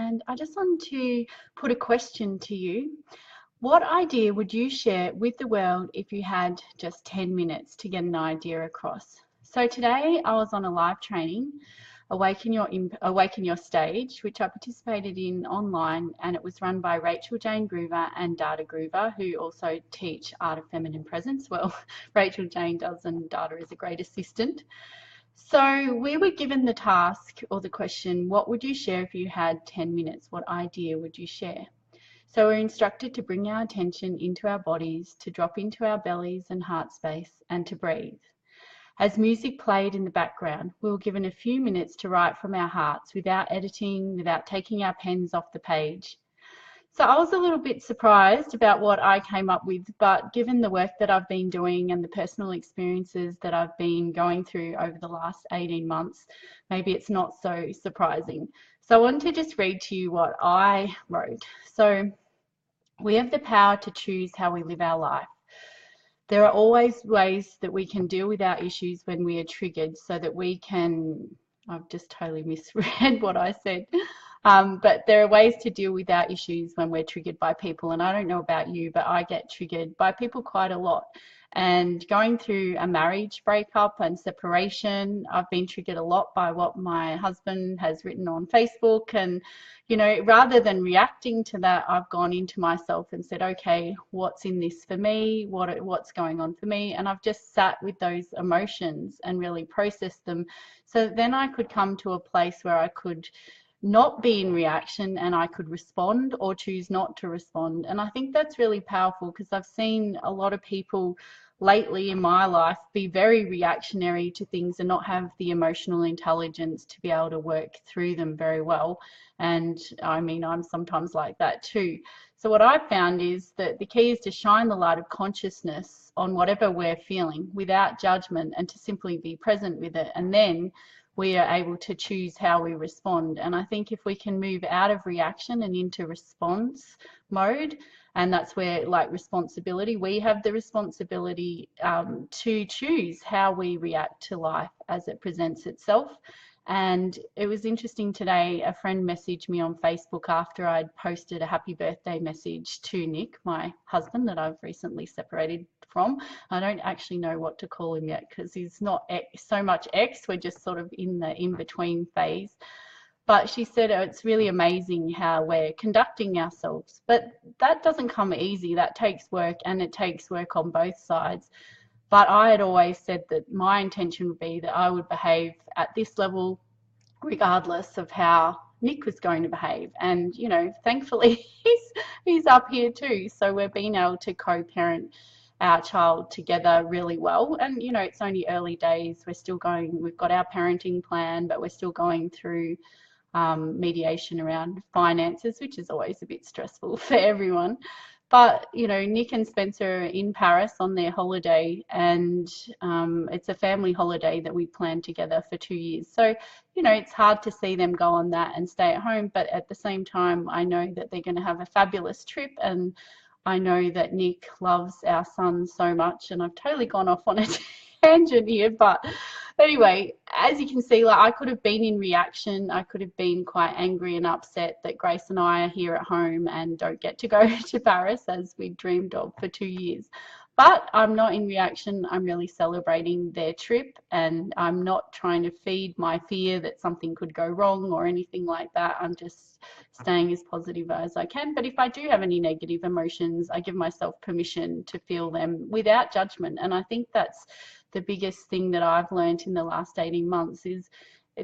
and I just wanted to put a question to you. What idea would you share with the world if you had just 10 minutes to get an idea across? So today I was on a live training, Awaken Your Stage, which I participated in online, and it was run by Jayne and Datta, who also teach Art of Feminine Presence. Well, Jayne does, and Datta is a great assistant. So we were given the task or the question, what would you share if you had 10 minutes? What idea would you share? So we're instructed to bring our attention into our bodies, to drop into our bellies and heart space, and to breathe. As music played in the background, we were given a few minutes to write from our hearts without editing, without taking our pens off the page. So I was a little bit surprised about what I came up with, but given the work that I've been doing and the personal experiences that I've been going through over the last 18 months, maybe it's not so surprising. So I wanted to just read to you what I wrote. So we have the power to choose how we live our life. There are always ways that we can deal with our issues when we are triggered so that we can, I've just totally misread what I said. But there are ways to deal with our issues when we're triggered by people. And I don't know about you, but I get triggered by people quite a lot. And going through a marriage breakup and separation, I've been triggered a lot by what my husband has written on Facebook. And, you know, rather than reacting to that, I've gone into myself and said, okay, what's in this for me? What's going on for me? And I've just sat with those emotions and really processed them. So then I could come to a place where I could not be in reaction and I could respond or choose not to respond. And I think that's really powerful because I've seen a lot of people lately in my life be very reactionary to things and not have the emotional intelligence to be able to work through them very well. And I mean, I'm sometimes like that too. So what I've found is that the key is to shine the light of consciousness on whatever we're feeling without judgment and to simply be present with it. And then we are able to choose how we respond. And I think if we can move out of reaction and into response mode, and that's where, like, responsibility, we have the responsibility to choose how we react to life as it presents itself. And it was interesting today, a friend messaged me on Facebook after I'd posted a happy birthday message to Nick, my husband that I've recently separated from. I don't actually know what to call him yet because he's not so much ex, we're just sort of in the in-between phase. But she said, oh, it's really amazing how we're conducting ourselves. But that doesn't come easy. That takes work, and it takes work on both sides. But I had always said that my intention would be that I would behave at this level regardless of how Nick was going to behave. And, you know, thankfully he's up here too. So we're being able to co-parent our child together really well. And, you know, it's only early days. We're still going, we've got our parenting plan, but we're still going through mediation around finances, which is always a bit stressful for everyone. But, you know, Nick and Spencer are in Paris on their holiday, and it's a family holiday that we planned together for 2 years. So, you know, it's hard to see them go on that and stay at home. But at the same time, I know that they're going to have a fabulous trip, and I know that Nick loves our son so much. And I've totally gone off on a tangent here, but anyway, as you can see, like, I could have been in reaction. I could have been quite angry and upset that Grace and I are here at home and don't get to go to Paris as we dreamed of for 2 years. But I'm not in reaction. I'm really celebrating their trip, and I'm not trying to feed my fear that something could go wrong or anything like that. I'm just staying as positive as I can. But if I do have any negative emotions, I give myself permission to feel them without judgment. And I think that's the biggest thing that I've learned in the last 18 months is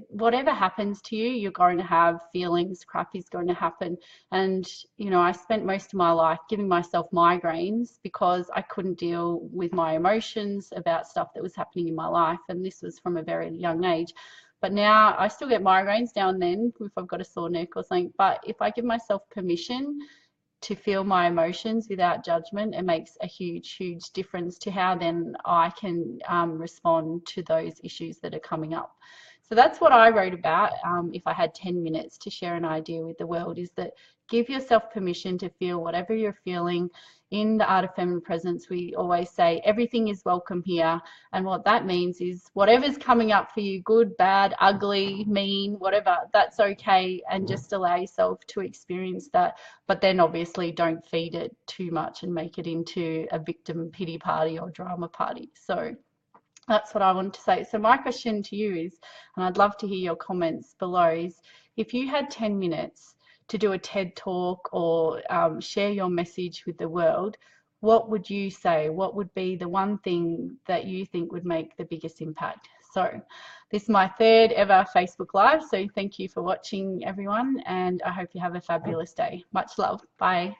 whatever happens to you, you're going to have feelings, crap is going to happen. And, you know, I spent most of my life giving myself migraines because I couldn't deal with my emotions about stuff that was happening in my life. And this was from a very young age. But now I still get migraines now and then if I've got a sore neck or something. But if I give myself permission to feel my emotions without judgment, it makes a huge, huge difference to how then I can respond to those issues that are coming up. So that's what I wrote about. If I had 10 minutes to share an idea with the world, is that give yourself permission to feel whatever you're feeling. In the Art of Feminine Presence, we always say everything is welcome here. And what that means is whatever's coming up for you, good, bad, ugly, mean, whatever, that's okay. And just allow yourself to experience that. But then obviously don't feed it too much and make it into a victim pity party or drama party. So that's what I wanted to say. So my question to you is, and I'd love to hear your comments below, is if you had 10 minutes to do a TED talk or share your message with the world, what would you say? What would be the one thing that you think would make the biggest impact? So this is my 3rd ever Facebook Live. So thank you for watching, everyone. And I hope you have a fabulous day. Much love. Bye.